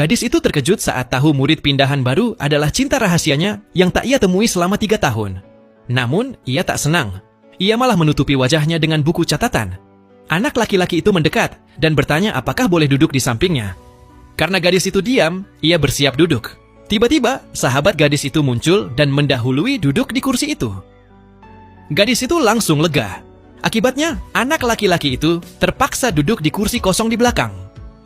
Gadis itu terkejut saat tahu murid pindahan baru adalah cinta rahasianya yang tak ia temui selama 3 tahun. Namun, ia tak senang. Ia malah menutupi wajahnya dengan buku catatan. Anak laki-laki itu mendekat dan bertanya apakah boleh duduk di sampingnya. Karena gadis itu diam, ia bersiap duduk. Tiba-tiba, sahabat gadis itu muncul dan mendahului duduk di kursi itu. Gadis itu langsung lega. Akibatnya, anak laki-laki itu terpaksa duduk di kursi kosong di belakang.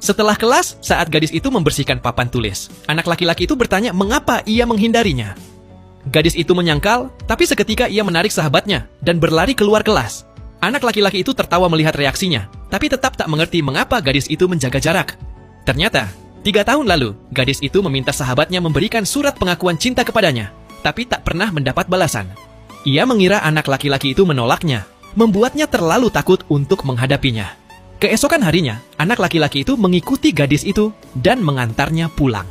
Setelah kelas, saat gadis itu membersihkan papan tulis, anak laki-laki itu bertanya mengapa ia menghindarinya. Gadis itu menyangkal, tapi seketika ia menarik sahabatnya dan berlari keluar kelas. Anak laki-laki itu tertawa melihat reaksinya, tapi tetap tak mengerti mengapa gadis itu menjaga jarak. Ternyata, 3 tahun lalu, gadis itu meminta sahabatnya memberikan surat pengakuan cinta kepadanya, tapi tak pernah mendapat balasan. Ia mengira anak laki-laki itu menolaknya, membuatnya terlalu takut untuk menghadapinya. Keesokan harinya, anak laki-laki itu mengikuti gadis itu dan mengantarnya pulang.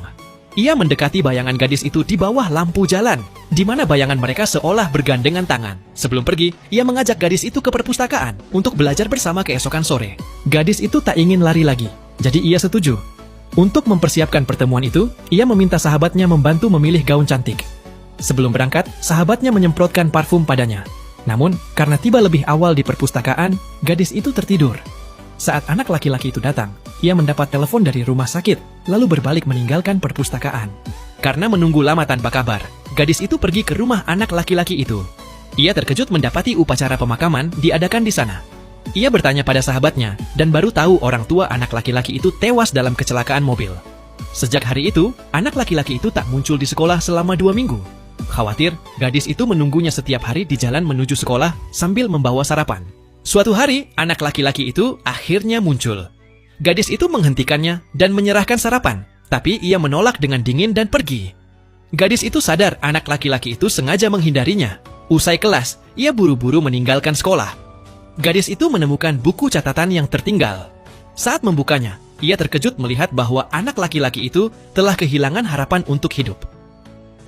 Ia mendekati bayangan gadis itu di bawah lampu jalan, di mana bayangan mereka seolah bergandengan tangan. Sebelum pergi, ia mengajak gadis itu ke perpustakaan untuk belajar bersama keesokan sore. Gadis itu tak ingin lari lagi, jadi ia setuju. Untuk mempersiapkan pertemuan itu, ia meminta sahabatnya membantu memilih gaun cantik. Sebelum berangkat, sahabatnya menyemprotkan parfum padanya. Namun, karena tiba lebih awal di perpustakaan, gadis itu tertidur. Saat anak laki-laki itu datang, ia mendapat telepon dari rumah sakit, lalu berbalik meninggalkan perpustakaan. Karena menunggu lama tanpa kabar, gadis itu pergi ke rumah anak laki-laki itu. Ia terkejut mendapati upacara pemakaman diadakan di sana. Ia bertanya pada sahabatnya, dan baru tahu orang tua anak laki-laki itu tewas dalam kecelakaan mobil. Sejak hari itu, anak laki-laki itu tak muncul di sekolah selama 2 minggu. Khawatir, gadis itu menunggunya setiap hari di jalan menuju sekolah sambil membawa sarapan. Suatu hari, anak laki-laki itu akhirnya muncul. Gadis itu menghentikannya dan menyerahkan sarapan, tapi ia menolak dengan dingin dan pergi. Gadis itu sadar anak laki-laki itu sengaja menghindarinya. Usai kelas, ia buru-buru meninggalkan sekolah. Gadis itu menemukan buku catatan yang tertinggal. Saat membukanya, ia terkejut melihat bahwa anak laki-laki itu telah kehilangan harapan untuk hidup.